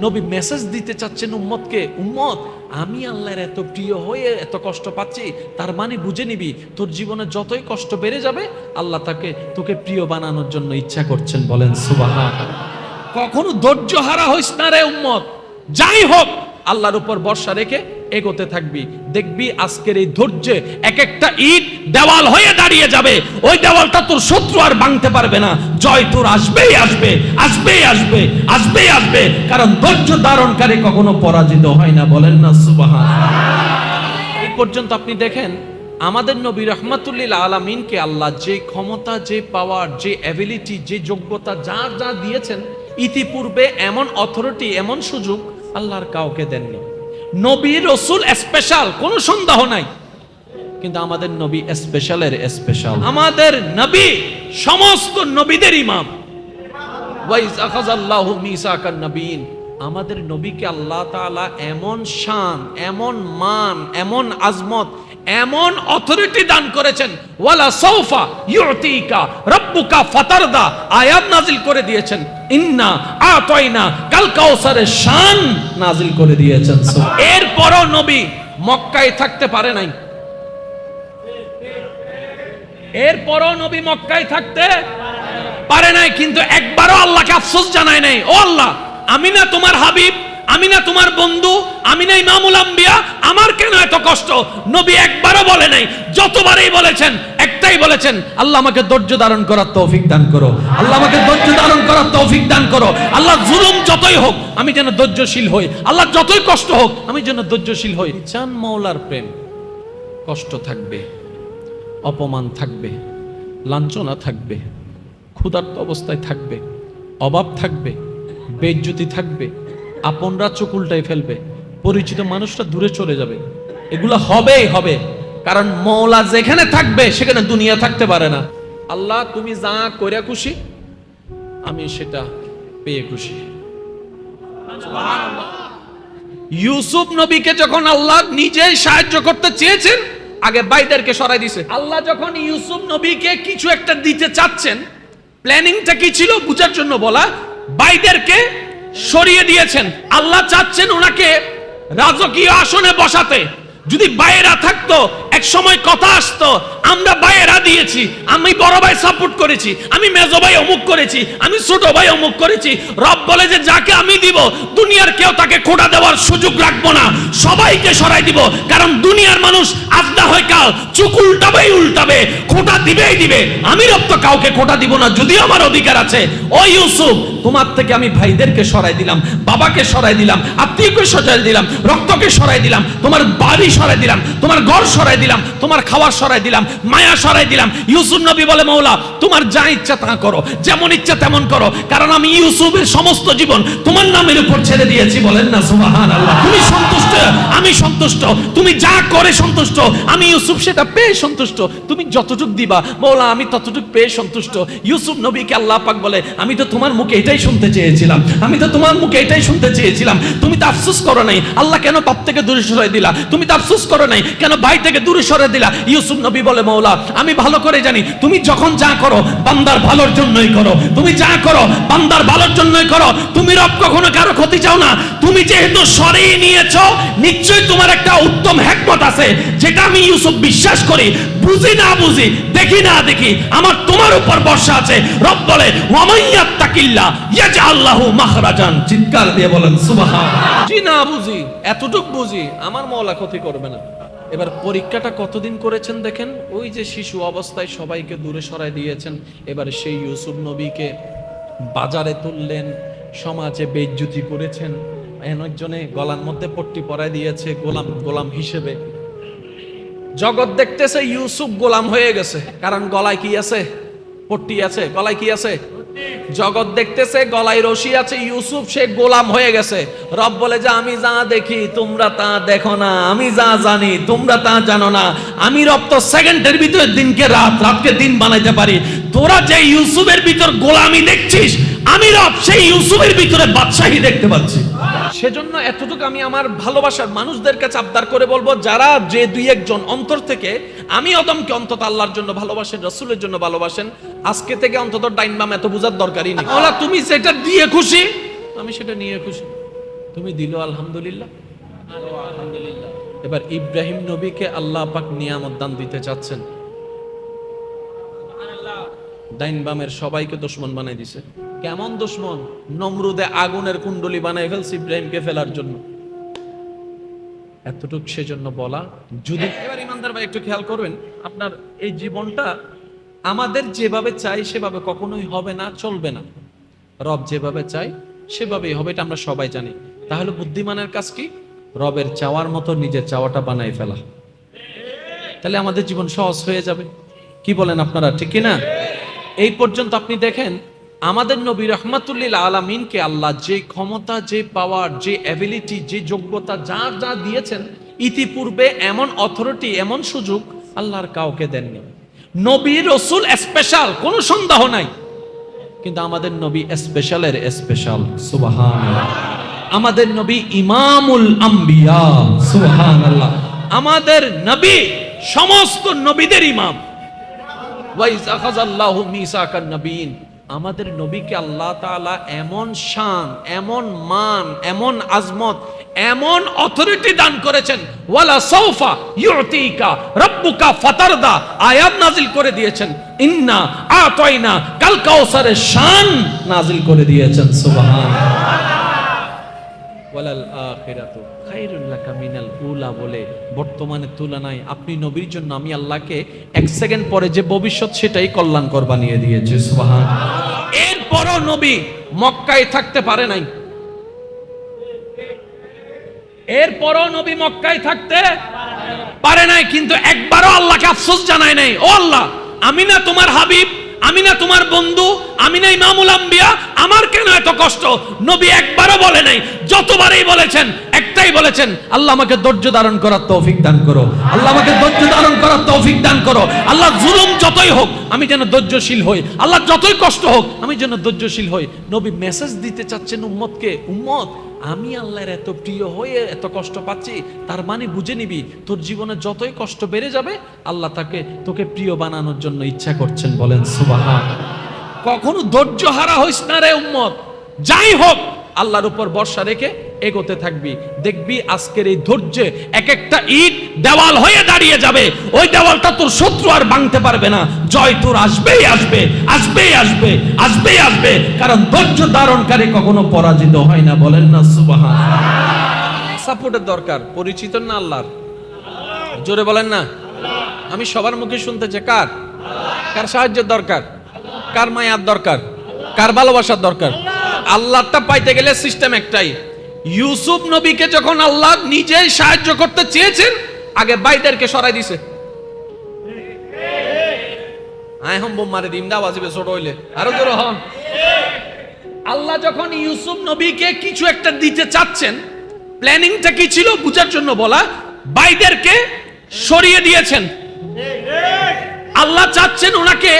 নবী মেসেজ দিতে চাচ্ছেন উম্মতকে, উম্মত আমি আল্লাহর এত প্রিয় হয়ে এত কষ্ট পাচ্ছি, তার মানে বুঝে নিবি তোর জীবনে যতই কষ্ট বেড়ে যাবে আল্লাহ তোকে প্রিয় বানানোর জন্য ইচ্ছা করছেন। বলেন সুবহানাল্লাহ। কখনো ধৈর্য হারা হইস না রে উম্মত, যাই হোক আল্লাহর উপর ভরসা রেখে এগোতে থাকবি, দেখবি আজকের এই ধৈর্যে এক একটা ইট দেওয়াল হয়ে দাঁড়িয়ে যাবে, ওই দেওয়ালটা তোর শত্রু আর ভাঙতে পারবে না, জয় তোর আসবেই আসবে, আসবেই আসবে, আসবেই আসবে, কারণ ধৈর্য ধারণকারী কখনো পরাজিত হয় না। বলেন না সুবহানাল্লাহ। এই পর্যন্ত আপনি দেখেন আমাদের নবী রাহমাতুল্লিল আলামিনকে আল্লাহ যে ক্ষমতা, যে পাওয়ার, যে অ্যাবিলিটি, যে যোগ্যতা যা যা দিয়েছেন, ইতিপূর্বে এমন অথরিটি, এমন সুযোগ আল্লাহর কাউকে দেননি। নবী রাসূল স্পেশাল, কোনো সন্দেহ নাই, কিন্তু আমাদের নবী স্পেশালের স্পেশাল। আমাদের নবী সমস্ত নবীদের ইমাম। ওয়াইজ আখাযাল্লাহু মিসাকান নবিয়িন, আমাদের নবীকে আল্লাহ তাআলা এমন শান, এমন মান, এমন আজমত, এমন অথরিটি দান করেছেন, ওয়ালা সাউফা ইউতিকা রাব্বুকা ফাতারদা আয়াত নাজিল করে দিয়েছেন, ইন্না আতাইনা কাল কাউসারের শান নাজিল করে দিয়েছেন। এরপরও নবী মক্কায় থাকতে পারে নাই, এরপরও নবী মক্কায় থাকতে পারে নাই, কিন্তু একবারও আল্লাহকে আফসোস জানায় নাই, ও আল্লাহ আমি না তোমার হাবিব, আমি না তোমার বন্ধু, আমি না ইমামুল আম্বিয়া, আমার কেন এত কষ্ট? নবী একবারও বলে নাই, যতবারই বলেছেন একটাই বলেছেন, আল্লাহ আমাকে ধৈর্য ধারণ করার তৌফিক দান করো, আল্লাহ আমাকে ধৈর্য ধারণ করার তৌফিক দান করো, আল্লাহ জুলুম যতই হোক আমি যেন ধৈর্যশীল হই, আল্লাহ যতই কষ্ট হোক আমি যেন ধৈর্যশীল হই। চান মওলার প্রেম, কষ্ট থাকবে, অপমান থাকবে, লাঞ্ছনা থাকবে, ক্ষুধার্ত অবস্থায় থাকবে, অভাব থাকবে, বেইজ্জতি থাকবে, আপনরা চোখ উল্টাই ফেলবে, পরিচিত মানুষরা দূরে চলে যাবে, এগুলো হবেই হবে, কারণ মওলা যেখানে থাকবে সেখানে দুনিয়া থাকতে পারে না। আল্লাহ তুমি যা করে খুশি আমি সেটা পেয়ে খুশি। ইউসুফ নবীকে যখন আল্লাহ নিজেই সাহায্য করতে চেয়েছেন, আগে ভাইদেরকে সরাই দিছে। আল্লাহ যখন ইউসুফ নবীকে কিছু একটা দিতে চাচ্ছেন, প্ল্যানিংটা কি ছিল বুঝার জন্য বলা, ভাইদেরকে সরিয়ে দিয়েছেন। আল্লাহ চাচ্ছেন ওনাকে রাজকীয় আসনে বসাতে। যদি বাইরা থাকতো, এক সময় কথা আসতো, আমরা বাইরা দিয়েছি, আমি বড় ভাই সাপোর্ট করেছি, আমি মেজো ভাই অমুক করেছি, আমি ছোট ভাই অমুক করেছি। রব বলে যে যাকে আমি দিব দুনিয়ার কেউ তাকে খোঁটা দেওয়ার সুযোগ রাখবো না, সবাইকে সরাই দিব, কারণ দুনিয়ার মানুষ আজ না হয় কাল চুক উল্টাবেই উল্টাবে, খোঁটা দিবেই দিবে। আমি রব তো কাউকে খোঁটা দিব না, যদিও আমার অধিকার আছে। ও ইউসুফ, তোমার থেকে আমি ভাইদেরকে সরাই দিলাম, বাবাকে সরাই দিলাম, আত্মীয়কে সরাই দিলাম, রক্তকে সরাই দিলাম, তোমার বাড়ি সরাই দিলাম, তোমার ঘর সরাই দিলাম, তোমার খাবার সরাই দিলাম, মায়া সরাই দিলাম। ইউসুফ নবী বলে, মওলা তোমার যা ইচ্ছা তা করো, যেমন ইচ্ছা তেমন করো, কারণ আমি ইউসুফের সমস্ত জীবন তোমার নামের উপর ছেড়ে দিয়েছি। বলেন না সুবহানাল্লাহ। তুমি সন্তুষ্ট, আমি সন্তুষ্ট, তুমি যা করে সন্তুষ্ট, আমি ইউসুফ সেটা পেয়ে সন্তুষ্ট, তুমি যতটুকু দিবা মওলা আমি ততটুকু পেয়ে সন্তুষ্ট। ইউসুফ নবীকে আল্লাহ পাক বলে, আমি তো তোমার মুখে এটাই শুনতে চেয়েছিলাম, আমি তো তোমার মুখে এটাই শুনতে চেয়েছিলাম। তুমি তো আফসোস করো নাই, আল্লাহ কেন পাপ থেকে দূরে সরাই দিলা? তুমি তো আফসোস করো নাই, কেন ভাই থেকে দূরে সরাই দিলা? ইউসুফ নবী বলে, মওলা আমি ভালো করে জানি তুমি যখন যা করো বান্দার ভালোর জন্যই করো, তুমি যা করো বান্দার ভালোর জন্যই করো, তুমি রব কখনো কারো ক্ষতি চাও না। তুমি যেহেতু সরিয়ে নিয়েছো, নিশ্চয়ই তোমার একটা উত্তম হিকমত আছে, যেটা আমি ইউসুফ বিশ্বাস করি, বুঝি না বুঝি, দেখি না দেখি, আমার তোমার উপর ভরসা আছে। রব বলে, ওয়ামাইয়াত্তাকিল্লাহ ইয়াজআল লাহু মাখরাজান। চিৎকার দিয়ে বলেন সুবহানাল্লাহ। বুঝি না বুঝি, এতটুক বুঝি, আমার মওলা ক্ষতি করবে না। এবার পরীক্ষাটা কতদিন করেছেন দেখেন, ওই যে শিশু অবস্থায় সবাইকে দূরে সরাই দিয়েছেন, এবার সেই ইউসুফ নবীকে বাজারে তুললেন, সমাজে বেইজ্জতি করেছেন, একজনে গলার মধ্যে পট্টি পরায় দিয়েছে গোলাম, গোলাম হিসেবে। জগৎ দেখতেছে ইউসুফ গোলাম হয়ে গেছে, কারণ গলায় কি আছে? পট্টি আছে। গলায় কি আছে? জগৎ দেখতেছে গলায় রশি আছে, ইউসুফ সে গোলাম হয়ে গেছে। রব বলে যে আমি যা দেখি তোমরা তা দেখো না, আমি যা জানি তোমরা তা জানো না। আমি রব তো সেকেন্ডের ভিতরে দিনকে রাত, রাতকে দিন বানাইতে পারি। তোরা যে ইউসুফের ভিতর গোলামি দেখছিস, আমি রব সেই ইউসুফের ভিতরে বাদশাহী দেখতে পাচ্ছি। সেজন্য এতটুকু আমি আমার ভালোবাসার মানুষদের কাছে আবদার করে বলবো, যারা যে দুই একজন অন্তর থেকে আমি অদমকে অন্তত আল্লাহর জন্য ভালোবাসেন, রাসূলের জন্য ভালোবাসেন, আজকে থেকে অন্তত ডাইন বাম এত বোঝার দরকারই নেই। আল্লাহ তুমি যেটা দিয়ে খুশি আমি সেটা নিয়ে খুশি। তুমি দিল আলহামদুলিল্লাহ। এবার ইব্রাহিম নবীকে আল্লাহ পাক নিয়ামত দান দিতে চাচ্ছেন, ডাইন বামের সবাইকে দুশমন বানাই দিছে। কেমন দুশমন? নমরুদে আগুনের কুণ্ডলি বানাই ফেলছে ইব্রাহিমকে ফেলার জন্য। এতটুক সেজন্য বলা। যদি এবার ইমানদার ভাই একটু খেয়াল করবেন, আপনার এই জীবনটা আমাদের যেভাবে চাই সেভাবে কখনোই হবে না, চলবে না। রব যেভাবে চাই সেভাবেই হবে, এটা আমরা সবাই জানি। তাহলে বুদ্ধিমানের কাজ কি? রবের চাওয়ার মতো নিজের চাওয়াটা বানাই ফেলা। তাহলে আমাদের জীবন সহজ হয়ে যাবে। কি বলেন আপনারা, ঠিক কি না? এই পর্যন্ত আপনি দেখেন আমাদের নবী রহমাতুল্লিল আলামিনকে আল্লাহ যে ক্ষমতা, যে পাওয়ার, যে অ্যাবিলিটি, যে যোগ্যতা যা যা দিয়েছেন, ইতিপূর্বে এমন অথরিটি, এমন সুযোগ আল্লাহর কাউকে দেননি। নবী রাসূল স্পেশাল, কোনো সন্দেহ নাই, কিন্তু আমাদের নবী স্পেশালের স্পেশাল। সুবহানাল্লাহ। আমাদের নবী ইমামুল আম্বিয়া। সুবহানাল্লাহ। আমাদের নবী সমস্ত নবীদের ইমাম। ওয়াইজ আখাযাল্লাহু মিসাকান নবিয়িন। আমাদের নবীকে আল্লাহ তাআলা এমন শান, এমন মান, এমন আজমত, এমন অথরিটি দান করেছেন, ওয়ালা সাউফা ইউতিকা রাব্বুকা ফাতারদা আয়াত নাজিল করে দিয়েছেন। ইন্না আতাইনা কাল কাউসারের শান নাজিল করে দিয়েছেন। সুবহানাল্লাহ। ওয়ালাল আখিরাতু খায়রুল লাকা মিনাল উলা বলে বর্তমানের তুলনায় আপনি নবীর জন্য আমি আল্লাহকে এক সেকেন্ড পরে যে ভবিষ্যৎ সেটাই কল্যাণকর বানিয়ে দিয়েছি। সুবহানাল্লাহ। এরপরও নবী মক্কায় থাকতে পারে নাই, এরপরও নবী মক্কায় থাকতে পারে নাই, কিন্তু একবারও আল্লাহকে আফসোস জানায় নাই, ও আল্লাহ আমি না তোমার হাবিব, আমি না তোমার বন্ধু, আমি না ইমামুল আম্বিয়া, আমার কেন এত কষ্ট? নবী একবারও বলে নাই। যতবারই বলেছেন একটাই বলেছেন, আল্লাহ আমাকে ধৈর্য ধারণ করার তৌফিক দান করো, আল্লাহ আমাকে ধৈর্য ধারণ করার তৌফিক দান করো। আল্লাহ জুলুম যতই হোক আমি যেন ধৈর্যশীল হই, আল্লাহ যতই কষ্ট হোক আমি যেন ধৈর্যশীল হই। নবী মেসেজ দিতে চাচ্ছেন উম্মতকে, উম্মত আমি আল্লাহর এত প্রিয় হয়ে এত কষ্ট পাচ্ছি, তার মানে বুঝে নিবি তোর জীবনে যতই কষ্ট বেড়ে যাবে আল্লাহ তোকে প্রিয় বানানোর জন্য ইচ্ছা করছেন। বলেন সুবহানাল্লাহ। কখনো ধৈর্য হারা হইস না রে উম্মত। যাই হোক আল্লাহর উপর ভরসা রেখে এগোতে থাকবি, দেখবি আজকের এই ধৈর্যে এক একটা ইট দেওয়াল হয়ে দাঁড়িয়ে যাবে। ওই দেওয়ালটা তোর শত্রু আর ভাঙতে পারবে না। জয় তোর আসবেই আসবে, আসবেই আসবে, আসবেই আসবে, কারণ ধৈর্য ধারণকারী কখনো পরাজিত হয় না। বলেন না সুবহানাল্লাহ। সাপোর্টের দরকার, পরিচিত না আল্লাহর? জোরে বলেন না। আমি সবার মুখে শুনতে চাই, কার কার সাহায্যের দরকার, কার মায়ার দরকার, কার ভালোবাসার দরকার? আল্লাহটা পাইতে গেলে সিস্টেম একটাই। ইউসুফ নবীকে যখন আল্লাহ নিজেই সাহায্য করতে চেয়েছেন, আগে বাইদেরকে সরাই দিছে। আল্লাহ যখন ইউসুফ নবীকে কিছু একটা দিতে চাচ্ছেন, প্ল্যানিংটা কি ছিল বুঝার জন্য বলা, বাইদেরকে সরিয়ে দিয়েছেন। আল্লাহ চাচ্ছেন ওনাকে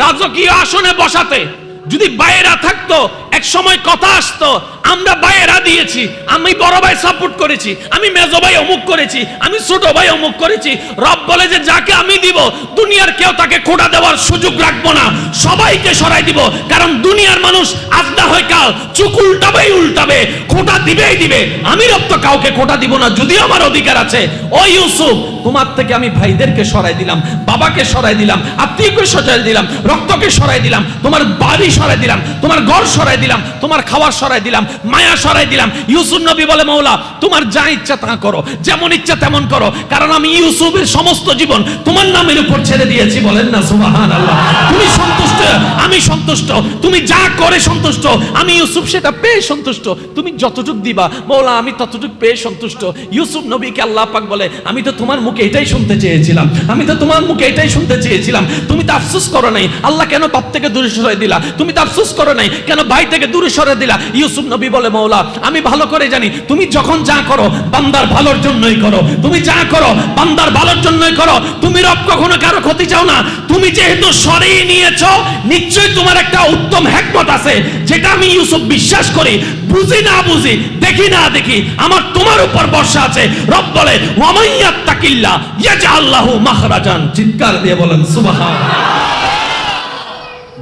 রাজকীয় আসনে বসাতে। যদি বাইরা থাকতো এক সময় কথা আসতো, আমরা বাইরা দিয়েছি, আমি বড় ভাই সাপোর্ট করেছি, আমি মেজো ভাই অমুক করেছি, আমি ছোট ভাই অমুক করেছি। রব বলে যে যাকে আমি দিব দুনিয়ার কেউ তাকে খোঁটা দেওয়ার সুযোগ রাখবো না, সবাইকে সরাই দিব। কারণ দুনিয়ার মানুষ আজ না হয় কাল চুক উল্টাবেই উল্টাবে, খোঁটা দিবেই দিবে। আমি রব তো কাউকে খোঁটা দিব না, যদিও আমার অধিকার আছে। ও ইউসুফ, তোমার থেকে আমি ভাইদেরকে সরাই দিলাম, বাবাকে সরাই দিলাম, আত্মীয়কে সরাই দিলাম, রক্তকে সরাই দিলাম, তোমার বাড়ি সরাই দিলাম, তোমার ঘর সরাই দিলাম, তোমার খাবার সরাই দিলাম, মায়া সরাই দিলাম। ইউসুফ নবী বলে, মাওলা তোমার যা ইচ্ছা তা করো, যেমন ইচ্ছা তেমন করো, কারণ আমি ইউসুফের সমস্ত জীবন তোমার নামের উপর ছেড়ে দিয়েছি। বলেন না সুবহানাল্লাহ। তুমি সন্তুষ্ট, আমি সন্তুষ্ট, তুমি যা করে সন্তুষ্ট, আমি ইউসুফ সেটা পেয়ে সন্তুষ্ট। তুমি যতটুকু দিবা মাওলা আমি ততটুকু পেয়ে সন্তুষ্ট। ইউসুফ নবীকে আল্লাহ পাক বলে, আমি তো তোমার মুখে এটাই শুনতে চেয়েছিলাম, আমি তো তোমার মুখে এটাই শুনতে চেয়েছিলাম। তুমি তো আফসোস করো নাই, আল্লাহ কেন বাপ থেকে দূরে সরাই দিলা? তুমি তো আফসোস করো নাই, কেন ভাই থেকে দূরে সরে দিলা? ইউসুফ নবী বলে, মাওলা আমি ভালো করে জানি তুমি যখন যা করো বান্দার ভালোর জন্যই করো, তুমি যা করো বান্দার ভালোর জন্যই করো। তুমি রব কখনো কারো ক্ষতি চাও না। তুমি যেহেতু সরিয়ে নিয়েছো, নিশ্চয়ই তোমার একটা উত্তম হিকমত আছে, যেটা আমি ইউসুফ বিশ্বাস করি। বুঝি না বুঝি, দেখি না দেখি, আমার তোমার উপর ভরসা আছে। রব বলে, ওয়ামাইয়াত্তাকিল্লাহ ইয়াজআল লাহু মাখরাজান। চিৎকার দিয়ে বলেন সুবহানাল্লাহ।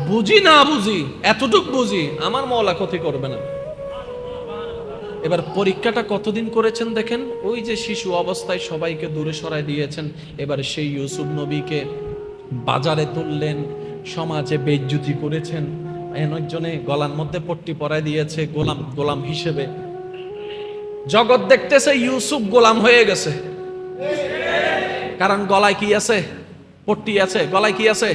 বুঝি না বুঝি, এতটুক বুঝি আমার মওলা ক্ষতি করবে না। এবার পরীক্ষাটা কতদিন করেছেন দেখেন, ওই যে শিশু অবস্থায় সবাইকে দূরে সরাই দিয়েছেন, এবার সেই ইউসুফ নবীকে বাজারে তুললেন, সমাজে বেইজ্জতি করেছেন, একজনে গলার মধ্যে পট্টি পরায় দিয়েছে গোলাম গোলাম হিসেবে। জগৎ দেখতেছে ইউসুফ গোলাম হয়ে গেছে, কারণ গলায় কি আছে? পট্টি আছে। গলায় কি আছে?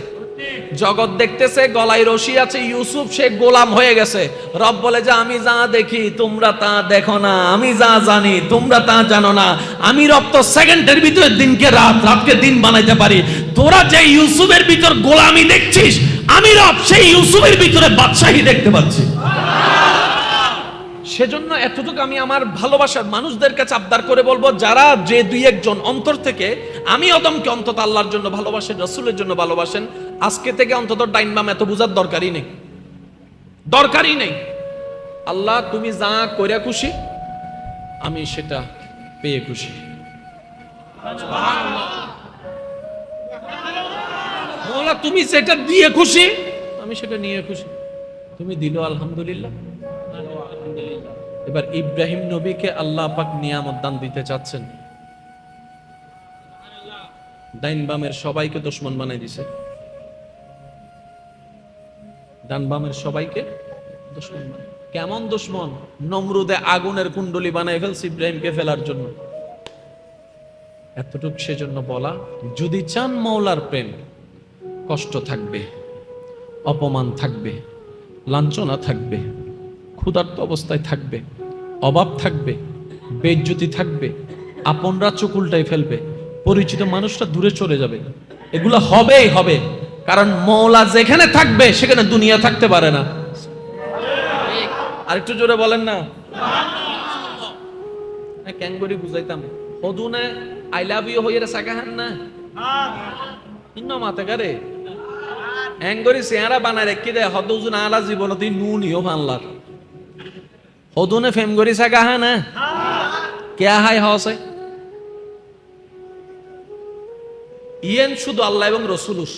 জগৎ দেখতেছে গলায় রশি আছে, ইউসুফ সে গোলাম হয়ে গেছে। রব বলে যে আমি যা দেখি তোমরা তা দেখো না, আমি যা জানি তোমরা তা জানো না। আমি রব তো সেকেন্ডের ভিতরে দিনকে রাত, রাতকে দিন বানাইতে পারি। তোরা যে ইউসুফের ভিতর গোলামি দেখছিস, আমি রব সেই ইউসুফের ভিতরে বাদশাহী দেখতে পাচ্ছি। সেজন্য এতটুকু আমি আমার ভালোবাসার মানুষদের কাছে আবদার করে বলবো, যারা যে দুই একজন অন্তর থেকে আমি অদমকে অন্তত আল্লাহর জন্য ভালোবাসেন, রাসূলের জন্য ভালোবাসেন, আজকে থেকে অন্তত ডাইন বাম এত বুঝার দরকারই নেই, দরকারই নেই। আল্লাহ তুমি যা কইরা খুশি আমি সেটা পেয়ে খুশি। মওলা তুমি যেটা দিয়ে খুশি আমি সেটা নিয়ে খুশি। তুমি দিলো আলহামদুলিল্লাহ। এবার ইব্রাহিম নবীকে আল্লাহ পাক নিয়ামত দান দিতে চাচ্ছেন, ডাইন বামের সবাইকে দুশমন বানাই দিছে, ডান বামের সবাইকে দুশমন বানাই। কেমন দুশমন? নমরুদে আগুনের কুণ্ডলি বানাই ফেলছে ইব্রাহিমকে ফেলার জন্য। এতটুক সেজন্য বলা, যদি চান মওলার প্রেম, কষ্ট থাকবে, অপমান থাকবে, লাঞ্ছনা থাকবে, ক্ষুধার্ত অবস্থায় থাকবে, অভাব থাকবে, বেইজ্জতি থাকবে, আপনরা চোখ উল্টাই ফেলবে, পরিচিত মানুষরা দূরে চলে যাবে, এগুলো হবেই হবে। কারণ মওলা যেখানে থাকবে সেখানে দুনিয়া থাকতে পারে না। আরেকটু জোরে বলেন না। ক্যাঙ্গুরি বুঝাইতাম হদুনে আই লাভ ইউ হইরে সাকাহান না ইন্ন মাতে গারে অ্যাঙ্গরি চেহারা বানায় রেখে দেয় হদুজুন আলা জীবন তুই নুনিও বানলার হদুনে ফেম গরি সাকাহা না কে হাই হসে ইয়েন শুধু আল্লাহ এবং রসুলুস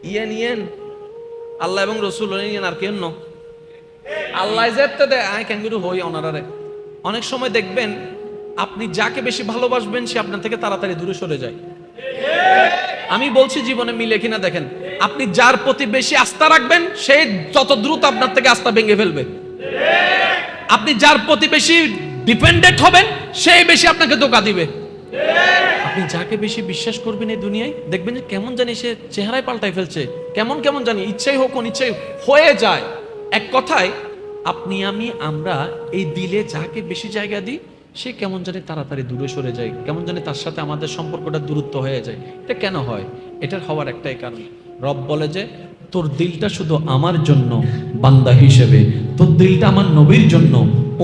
ইয়েন ইয়েন আল্লাহ এবং রসুল ইয়েন আর কেন আল্লাহ যেতে দেয় আয় ক্যাঙ্গুরু হই ওনারারে। অনেক সময় দেখবেন আপনি যাকে বেশি ভালোবাসবেন সে আপনার থেকে তাড়াতাড়ি দূরে সরে যায়। আমি বলছি জীবনে মিলে কিনা দেখেন, আপনি যার প্রতি বেশি আস্থা রাখবেন সে তত দ্রুত আপনার থেকে আস্থা ভেঙে ফেলবে। আপনি যার প্রতি বেশি ডিপেন্ডেন্ট হবেন সেই বেশি আপনাকে ধোঁকা দিবে। আপনি যাকে বেশি বিশ্বাস করবেন এই দুনিয়ায় দেখবেন যে কেমন জানি সে চেহারায় পাল্টাই ফেলছে, কেমন কেমন জানি ইচ্ছাই হোক অনিচ্ছাই হয়ে যায়। এক কথায় আপনি আমি আমরা এই দিলে যাকে বেশি জায়গা দিই সে কেমন জানি তাড়াতাড়ি দূরে সরে যায়, কেমন জানি তার সাথে আমাদের সম্পর্কটা দূরত্ব হয়ে যায়। এটা কেন হয়? এটার হওয়ার একটাই কারণ, রব বলে যে তোর দিলটা শুধু আমার জন্য বান্দা হিসেবে, তোর দিলটা আমার নবীর জন্য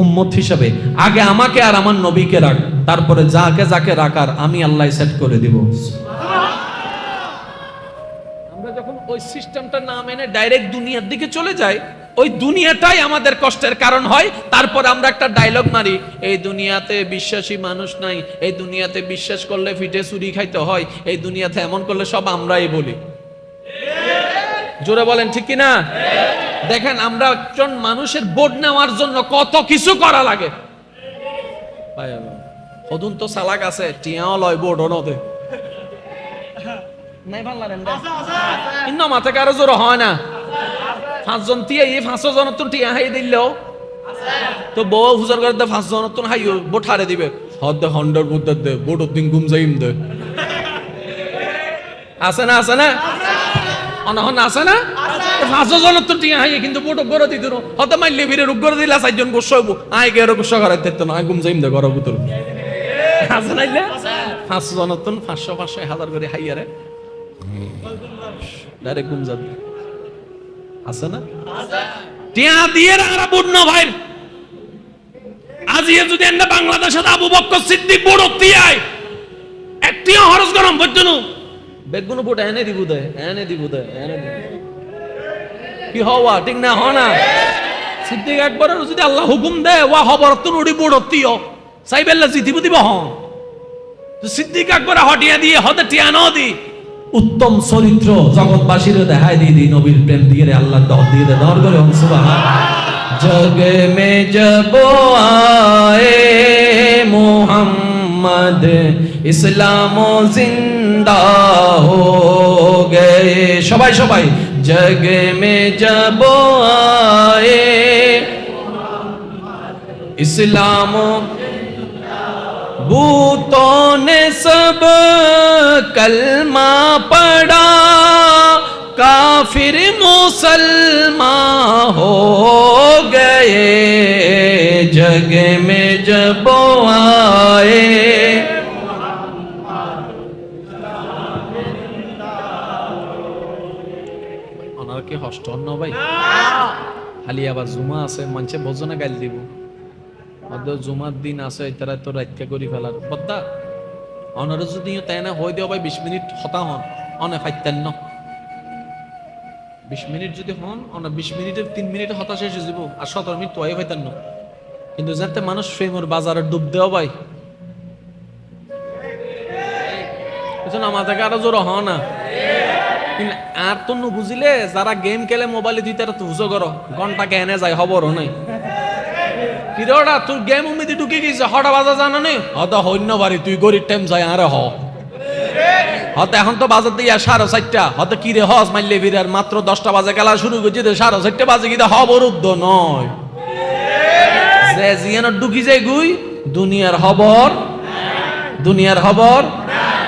উম্মত হিসেবে, আগে আমাকে আর আমার নবীকে রাখ, তারপরে যাকে যাকে রাখার আমি আল্লাহ সেট করে দিব। আমরা যখন ওই সিস্টেমটা না মেনে ডাইরেক্ট দুনিয়ার দিকে চলে যাই, ওই দুনিয়াটাই আমাদের কষ্টের কারণ হয়। তারপর আমরা একটা ডায়লগ মারি, এই দুনিয়াতে বিশ্বাসী মানুষ নাই, এই দুনিয়াতে বিশ্বাস করলে ফিটে চুরি খাইতে হয়, এই দুনিয়াতে এমন করলে সব আমরাই বলি। জোরে বলেন ঠিক কিনা? দেখেন আমরা একজন মানুষের বোর্ড নেওয়ার জন্য কত কিছু করা লাগে। কদুন তো সালাক আছে, টিয়াও লয় বোর্ড নদে নাই ভাল লাগে ইন্ন মাথা কারো জোর হয় না। পাঁচজন টিয়া এই 500 জনের তো টিয়া হাই দিলেও তো বউ হুজার করে 5 জনের তো হাই বোট হারে দিবে হদ 100 বুদ্ধ দে বোট দিন গুম যাইম দে আছে না আছে না অনহন আছে না 500 জনের তো টিয়া হাই কিন্তু বোট গড় দি দিন হদ মাইলে ভিড়ে রুগ গড় দিলা 4 জন গোসব আই গেরো গোসব করে দিত না গুম যাইম দে গড় বুতল আছে না ইলে 500 জনের তো 500 500 1000 করে হাইয়ারে ডাইরেক্ট গুম যাবে আছে না টিয়া দিয়ে রাখা বুড় ভাই আজিয়ে যদি এন্ড বাংলাদেশে আবু বকর সিদ্দিক বুড় টিয়াই একটিও হরস গরম বজ্জনু বেগুনো বুড় এনে দিব দে এনে দিব দে এনে কি হওয়া ঠিক না হনা সিদ্দিক একবার যদি আল্লাহ হুকুম দে ওয়া খবর তো উড়ি বুড় টিও সাইবেল্লা জিতিব দিব হ তো সিদ্দিক একবার হটিয়া দিয়ে হতে টিয়া ন দি উত্তম চরিত্র জগৎবাসীর দেখায় দিয়ে দিই নবীর প্রেম দিয়ে রে আল্লাহ দহ দিয়ে দে দর করে সুবহান। জগ মে জব আয়ে মোহাম্মদ ইসলাম জিন্দা হো গে। সবাই সবাই জগ মে জব আয়ে इस्लाम भूतों ने सब कलमा पढ़ा काफिर मुसलमान हो गए जग में जब आए। ওনার কি হষ্ট অন্য ভাই খালি আবার জুমা আছে মানুষে ভোজনে গাইল দিব জুমার দিন আছে তারা তো রাতকে করি ফেলার বদ্দা অনারে যদি তাই না হয়ে দেওয়া ভাই 20 মিনিট হতা হন অনে ফাইতেন ন 20 মিনিট যদি হন অনা 20 মিনিটের 3 মিনিটে হতা শেষ হয়ে যাব আর 17 মিনিট তোয়াই ফাইতেন ন কিন্তু যাতে মানুষ ফেমর বাজারে ডুব দেওয়া ভাই বুঝছেন আমাদের আরো জোর হ না আর তো বুঝিলে যারা গেম খেলে মোবাইলে দিতে তো বুঝো করো ঘন্টা কেনে যায় খবরও নাই কিরোড়া তুই গেম উমিদি ঢুকে গেছে হটা বাজা জানা নেই হয়তো হইন্য বাড়ি তুই গরিব টাইম যায় আরে হয়তো এখন তো বাজার দিয়ে 4:30 হয়তো কি রে হস মাইলে ফিরার মাত্র 10টা বাজে খেলা শুরু করছে 4:30 বাজে কিন্তু হবরুদ্ধ নয় যে জিয়ানো ঢুকি যায় গুই দুনিয়ার খবর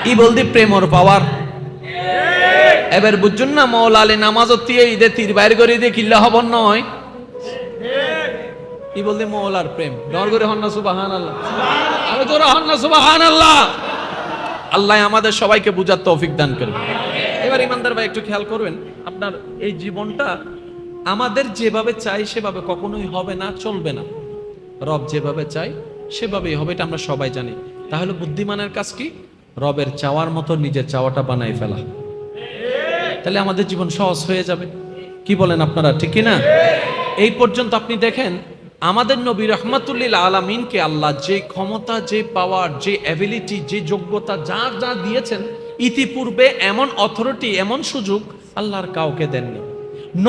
ই বলদি প্রেমর পাওয়ার এবার বুঝুন না মৌলা আলী নামাজত দিয়ে ঈদে তীর বাইর করে দিয়ে কিল্লা খবর নয় ই বলতে মৌলার প্রেম ডর করে হন না সুবহানাল্লাহ আরে জোরে হন না সুবহানাল্লাহ। আল্লাহ আমাদের সবাইকে বুঝার তৌফিক দান করবে। এবার ইমানদার ভাই একটু খেয়াল করবেন আপনার এই জীবনটা আমাদের যেভাবে চাই সেভাবে কখনোই হবে না চলবে না রব যেভাবে চাই সেভাবেই হবে এটা আমরা সবাই জানি। তাহলে বুদ্ধিমানের কাজ কি রবের চাওয়ার মতো নিজের চাওয়াটা বানাই ফেলা তাহলে আমাদের জীবন সহজ হয়ে যাবে কি বলেন আপনারা ঠিক কি না। এই পর্যন্ত আপনি দেখেন আমাদের নবী রহমাতুল্লিল আলামিনকে আল্লাহ যে ক্ষমতা যে পাওয়ার যে অ্যাবিলিটি যে যোগ্যতা যা যা দিয়েছেন ইতিপূর্বে এমন অথরিটি এমন সুযোগ আল্লাহর কাউকে দেননি।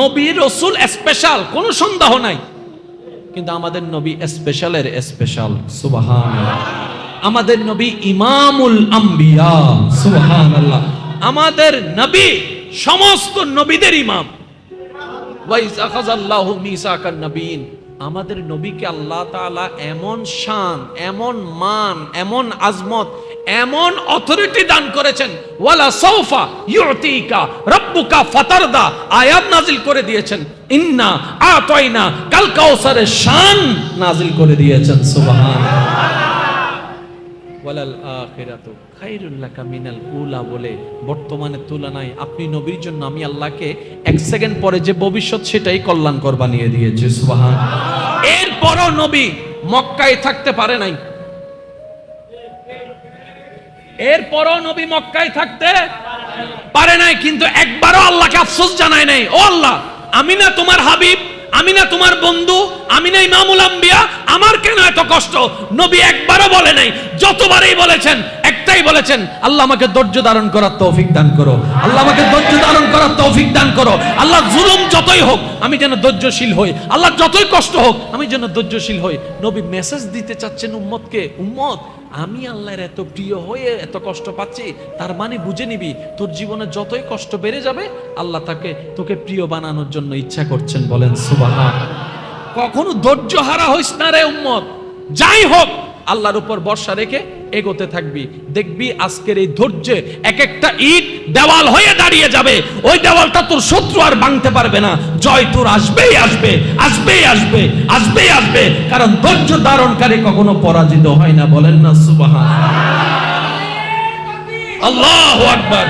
নবী রাসূল স্পেশাল কোনো সন্দেহ নাই কিন্তু আমাদের নবী স্পেশালের স্পেশাল সুবহানাল্লাহ। আমাদের নবী ইমামুল আম্বিয়া সুবহানাল্লাহ। আমাদের নবী সমস্ত নবীদের ইমাম ওয়াইজ আখাযাল্লাহু মিসাকান নবিয়িন। আমাদের নবীকে আল্লাহ তাআলা এমন শান এমন মান এমন আজমত এমন অথরিটি দান করেছেন ওয়ালা সাউফা ইউতিকা রাব্বুকা ফাতারদা আয়াত নাজিল করে দিয়েছেন ইন্না আতাইনা কাল কাউসারের শান নাজিল করে দিয়েছেন সুবহানাল্লাহ। ওয়ালাল আখিরাতু খায়রুল লাকা মিনাল উলা বলে বর্তমানে তুলনায় আপনি নবীর জন্য আমি আল্লাহকে 1 সেকেন্ড পরে যে ভবিষ্যৎ সেটাই কল্যাণকর বানিয়ে দিয়েছি সুবহানাল্লাহ। এরপরও নবী মক্কায় থাকতে পারে নাই কিন্তু একবারও আল্লাহকে আফসোস জানায় নাই ও আল্লাহ আমি না তোমার হাবিব আমি না তোমার বন্ধু আমি না ইমামুল আম্বিয়া আমার কেন এত কষ্ট নবী একবারও বলে নাই। যতবারই বলেছেন একটাই বলেছেন আল্লাহ আমাকে ধৈর্য ধারণ করার তৌফিক দান করো আল্লাহ আমাকে ধৈর্য ধারণ করার তৌফিক দান করো আল্লাহ জুলুম যতই হোক আমি যেন ধৈর্যশীল হই আল্লাহ যতই কষ্ট হোক আমি যেন ধৈর্যশীল হই। নবী মেসেজ দিতে চাচ্ছেন উম্মতকে উম্মত আমি আল্লাহর এত প্রিয় হয়ে এত কষ্ট পাচ্ছি তার মানে বুঝে নিবি তোর জীবনে যতই কষ্ট বেড়ে যাবে আল্লাহ তোকে প্রিয় বানানোর জন্য ইচ্ছা করছেন বলেন সুবহানাল্লাহ। কখনো ধৈর্য হারা হইস না রে উম্মত যাই হোক আল্লাহর উপর ভরসা রেখে এগোতে থাকবি দেখবি আজকের এই ধৈর্যে এক একটা ইট দেওয়াল হয়ে দাঁড়িয়ে যাবে ওই দেওয়ালটা তোর শত্রু আর ভাঙতে পারবে না জয় তোর আসবেই আসবে আসবেই আসবে আসবেই আসবে কারণ ধৈর্য ধারণকারী কখনো পরাজিত হয় না বলেন না সুবহানাল্লাহ। আল্লাহু আকবার।